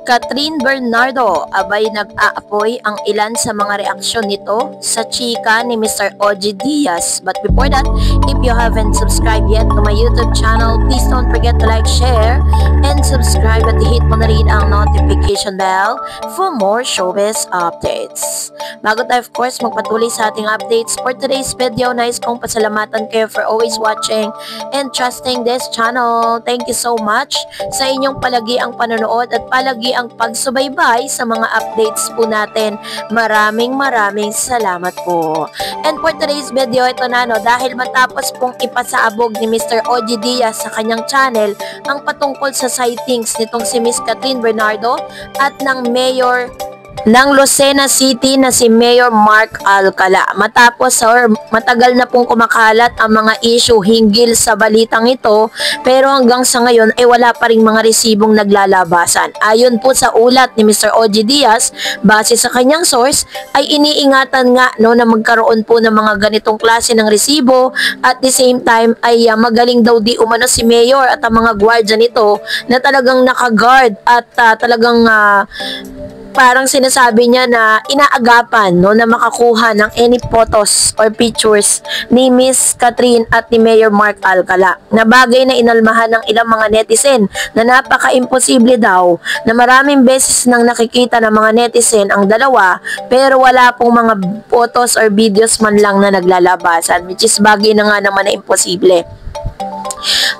Catherine Bernardo, abay nag-aapoy ang ilan sa mga reaksyon nito sa chika ni Mr. OG Diaz. But before that, if you haven't subscribed yet to my YouTube channel, please don't forget to like, share, and subscribe at hit mo na rin ang notification bell for more showbiz updates. Bago tayo of course magpatuloy sa ating updates for today's video, nais kong pasalamatan kayo for always watching and trusting this channel. Thank you so much sa inyong palagi ang panonood at palagi ang pagsubaybay sa mga updates po natin. Maraming salamat po. And for today's video, ito na dahil matapos pong ipasaabog ni Mr. OG Diaz sa kanyang channel ang patungkol sa sightings nitong si Miss Catherine Bernardo at ng Mayor ng Lucena City na si Mayor Mark Alcala. Matapos matagal na pong kumakalat ang mga issue hinggil sa balitang ito, pero hanggang sa ngayon ay wala pa ring mga resibong naglalabasan. Ayon po sa ulat ni Mr. OG Diaz, base sa kanyang source, ay iniingatan nga na magkaroon po ng mga ganitong klase ng resibo at the same time ay magaling daw di umano si Mayor at ang mga gwardya nito na talagang nakaguard at talagang parang sinasabi niya na inaagapan na makakuha ng any photos or pictures ni Miss Catherine at ni Mayor Mark Alcala, na bagay na inalmahan ng ilang mga netizen na napaka-imposible daw na maraming beses nang nakikita ng mga netizen ang dalawa pero wala pong mga photos or videos man lang na naglalabasan, which is bagay na nga naman na imposible.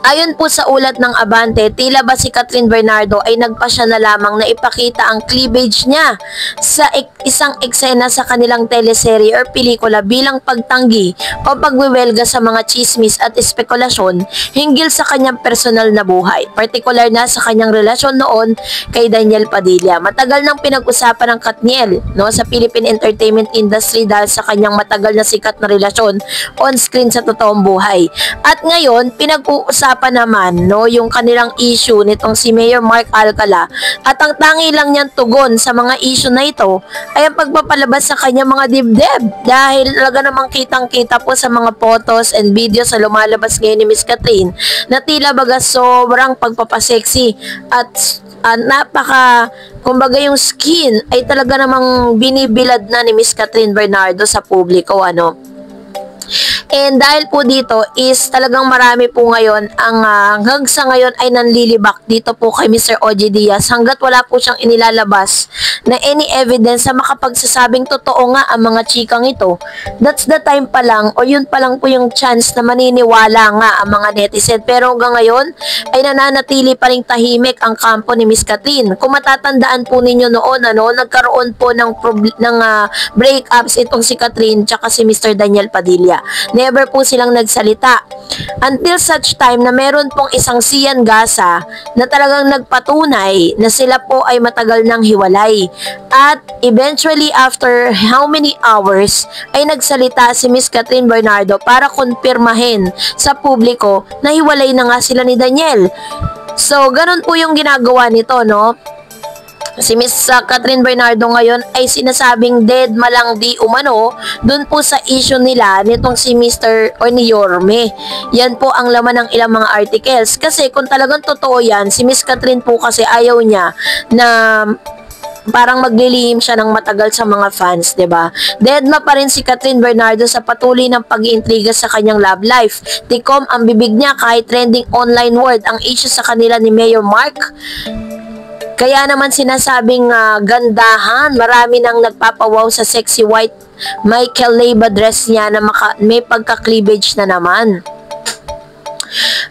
Ayon po sa ulat ng Abante, tila ba si Catherine Bernardo ay nagpasya na lamang na ipakita ang cleavage niya sa isang eksena sa kanilang teleserye or pelikula bilang pagtanggi o pagwiwelga sa mga chismis at espekulasyon hinggil sa kanyang personal na buhay, partikular na sa kanyang relasyon noon kay Daniel Padilla. Matagal nang pinag-usapan ng Katniel sa Philippine entertainment industry dahil sa kanyang matagal na sikat na relasyon on screen sa totoong buhay. At ngayon, pinag-uusapan naman yung kanilang issue nitong si Mayor Mark Alcala, at ang tangi lang niyang tugon sa mga issue na ito ay ang pagpapalabas sa kanyang mga dibdib, dahil talaga namang kitang-kita po sa mga photos and videos na lumalabas ngayon ni Miss Catherine na tila baga sobrang pagpapasexy at kumbaga yung skin ay talaga namang binibilad na ni Miss Catherine Bernardo sa publiko And dahil po dito is talagang marami po ngayon ang hanggang sa ngayon ay nanlilibak dito po kay Mr. OG Diaz hanggat wala po siyang inilalabas na any evidence na makapagsasabing totoo nga ang mga chikang ito. That's the time pa lang, o yun pa lang po yung chance na maniniwala nga ang mga netizen. Pero hanggang ngayon ay nananatili pa rin tahimik ang kampo ni Miss Catherine. Kung matatandaan po ninyo noon, nagkaroon po ng breakups itong si Catherine tsaka si Mr. Daniel Padilla. Never po silang nagsalita. Until such time na meron pong isang Sian Gasa na talagang nagpatunay na sila po ay matagal nang hiwalay. At eventually after how many hours ay nagsalita si Miss Catherine Bernardo para kumpirmahin sa publiko na hiwalay na nga sila ni Daniel. So ganun po yung ginagawa nito, Si Miss Catherine Bernardo ngayon ay sinasabing dead malang di umano dun po sa issue nila nitong si Mr. o ni Yorme. Yan po ang laman ng ilang mga articles. Kasi kung talagang totoo yan, si Miss Catherine po kasi ayaw niya na parang maglilihim siya ng matagal sa mga fans, diba? Deadma pa rin si Catherine Bernardo sa patuloy ng pag-iintriga sa kanyang love life. Tikom ang bibig niya kahit trending online word ang issue sa kanila ni Mayor Mark. Kaya naman sinasabing gandahan, marami nang nagpapawaw sa sexy white Michael Leyva dress niya na may pagka-cleavage na naman.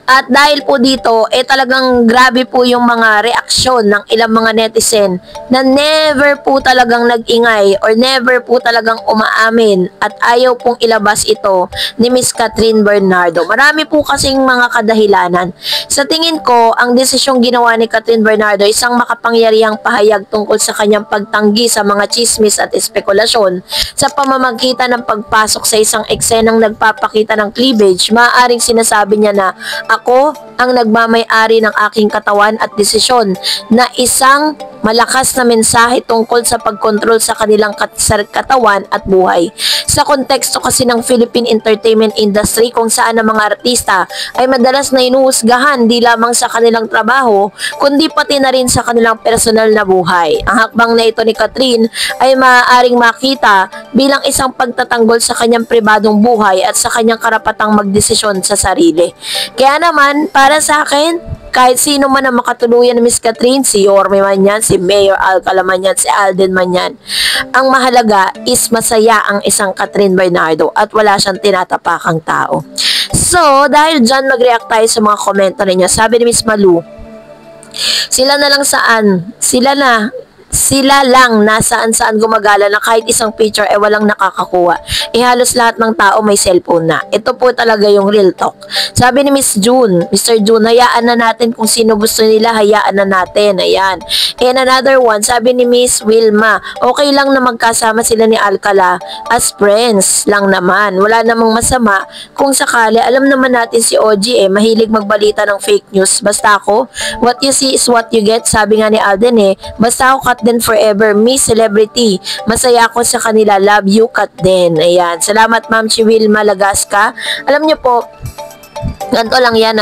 At dahil po dito, talagang grabe po yung mga reaksyon ng ilang mga netizen na never po talagang nag-ingay or never po talagang umaamin at ayaw pong ilabas ito ni Miss Catherine Bernardo. Marami po kasing mga kadahilanan. Sa tingin ko, ang desisyong ginawa ni Catherine Bernardo isang makapangyarihang pahayag tungkol sa kanyang pagtanggi sa mga chismis at espekulasyon sa pamamagitan ng pagpasok sa isang eksenang nagpapakita ng cleavage. Maaaring sinasabi niya na ako ang nagmamay-ari ng aking katawan at desisyon na isang malakas na mensahe tungkol sa pagkontrol sa kanilang katawan at buhay. Sa konteksto kasi ng Philippine entertainment industry kung saan ang mga artista ay madalas na inuhusgahan di lamang sa kanilang trabaho, kundi pati na rin sa kanilang personal na buhay. Ang hakbang na ito ni Catherine ay maaaring makita bilang isang pagtatanggol sa kanyang pribadong buhay at sa kanyang karapatang magdesisyon sa sarili. Kaya naman, para sa akin, kahit sino man ang makatuluyan ni Miss Catherine, si Yorme man yan, si Mayor Alcala man yan, si Alden man yan, ang mahalaga is masaya ang isang Catherine Bernardo at wala siyang tinatapakang tao. So, dahil dyan, mag-react tayo sa mga komento ninyo. Sabi ni Miss Malu, sila lang nasaan-saan gumagala na kahit isang picture ay walang nakakakuha. Halos lahat ng tao may cellphone na. Ito po talaga yung real talk. Sabi ni Miss June, Mr. June, hayaan na natin kung sino gusto nila, hayaan na natin. Ayan. And another one, sabi ni Miss Wilma, okay lang na magkasama sila ni Alcala as friends lang naman. Wala namang masama kung sakali. Alam naman natin si OG mahilig magbalita ng fake news. Basta ako, what you see is what you get. Sabi nga ni Alden basta ako then forever, Miss Celebrity. Masaya ako sa kanila. Love you, Kat din. Ayan. Salamat, Ma'am Chiwil Malagasca. Alam niyo po, ganito lang yan,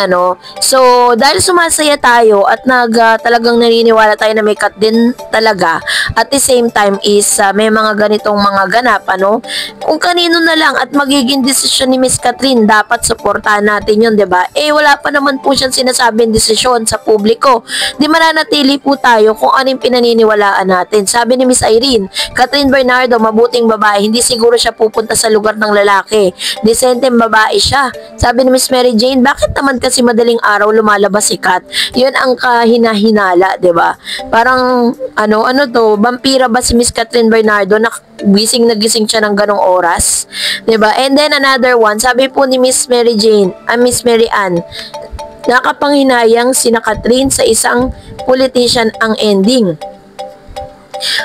So, dahil sumasaya tayo at talagang naniniwala tayo na may cut din talaga, at the same time is may mga ganitong mga ganap, Kung kanino na lang at magiging desisyon ni Miss Catherine, dapat suportahan natin yun, diba? Wala pa naman po siyang sinasabing desisyon sa publiko. Di mananatili po tayo kung ano yung pinaniniwalaan natin. Sabi ni Miss Irene, Catherine Bernardo, mabuting babae, hindi siguro siya pupunta sa lugar ng lalaki. Decenteng babae siya. Sabi ni Miss Mary Jane, bakit naman kasi madaling araw lumalabas si Kat? Yun ang kahinahinala, 'di ba? Parang ano to, vampira ba si Miss Catherine Bernardo na gising na gising siya ng ganong oras? 'Di ba? And then another one, sabi po ni Miss Mary Jane, Miss Mary Ann, nakapanghinayang sina Catherine sa isang politician ang ending.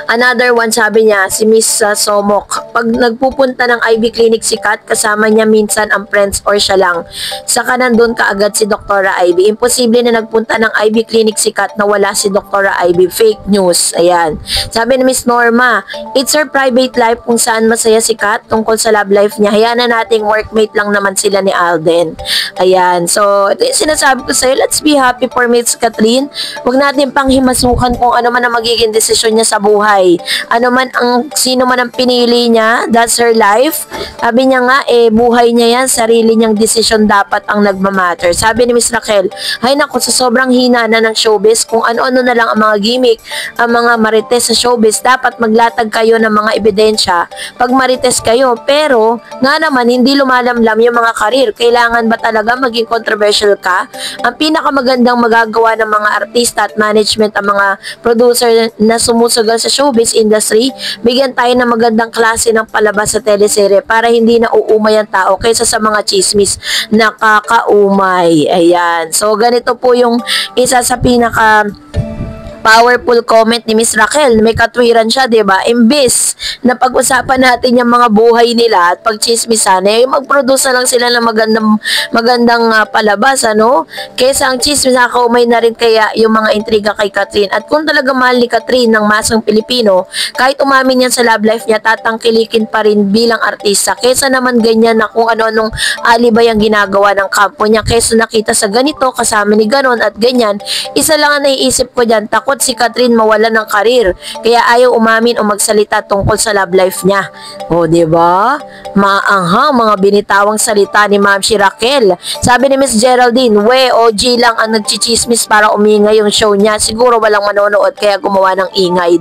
Another one, sabi niya, si Miss Somok, pag nagpupunta ng IB Clinic si Kat, kasama niya minsan ang friends or siya lang. Saka nandun kaagad si Dr. IB. Imposible na nagpunta ng IB Clinic si Kat na wala si Dr. IB. Fake news. Ayan. Sabi ni Miss Norma, it's her private life kung saan masaya si Kat tungkol sa love life niya. Hayaan na nating workmate lang naman sila ni Alden. Ayan. So, ito yung sinasabi ko sa'yo. Let's be happy for Miss Catherine. Huwag natin pang himasukan kung ano man ang magiging desisyon niya sa buhay. Sino man ang pinili niya, that's her life. Sabi niya nga, buhay niya yan, sarili niyang desisyon dapat ang nagmamatter. Sabi ni Miss Raquel, ay naku, sa sobrang hina na ng showbiz, kung ano-ano na lang ang mga gimmick, ang mga marites sa showbiz, dapat maglatag kayo ng mga ebidensya pag marites kayo. Pero, nga naman, hindi lumalamlam yung mga karir. Kailangan ba talaga maging controversial ka? Ang pinakamagandang magagawa ng mga artista at management, ang mga producer na sumusugal sa showbiz industry, bigyan tayo ng magandang klase ng palabas sa teleserye para hindi na uumay ang tao kaysa sa mga chismis nakakaumay. Ayan. So, ganito po yung isa sa pinaka powerful comment ni Miss Raquel. May katwiran siya, diba? Imbis na pag-usapan natin yung mga buhay nila at pag-chismisan, mag-produce na lang sila ng magandang palabas, Kaysa ang chismis, nakakaumay na rin kaya yung mga intriga kay Catherine. At kung talaga mahal ni Catherine ng masang Pilipino, kahit umamin yan sa love life niya, tatangkilikin pa rin bilang artista. Kaysa naman ganyan na kung ano-anong alibay ang ginagawa ng kampo niya. Kaysa nakita sa ganito, kasama ni ganon at ganyan, isa lang ang naiisip ko dyan, takot si Catherine mawala ng karir, kaya ayaw umamin o magsalita tungkol sa love life niya. O, diba? Maanghang mga binitawang salita ni Ma'am si Raquel. Sabi ni Miss Geraldine, OG lang ang nagchichismis para umingay yung show niya. Siguro walang manonood kaya gumawa ng ingay.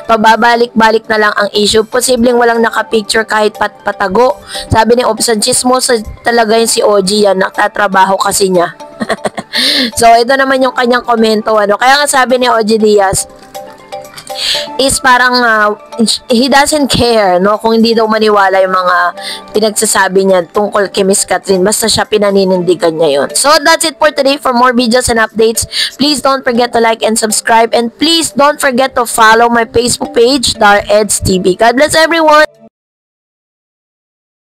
Pababalik-balik na lang ang issue. Posibleng walang nakapicture kahit patago. Sabi ni Opsan, chismosa talaga yung si OG yan. Nakatrabaho kasi niya. So, ito naman yung kanyang komento, Kaya nga sabi ni OG Diaz, is parang he doesn't care, kung hindi daw maniwala yung mga pinagsasabi niya tungkol kay Miss Catherine, basta siya pinaninindigan niya yun. So that's it for today. For more videos and updates, please don't forget to like and subscribe, and please don't forget to follow my Facebook page, Dar Eds TV. God bless everyone.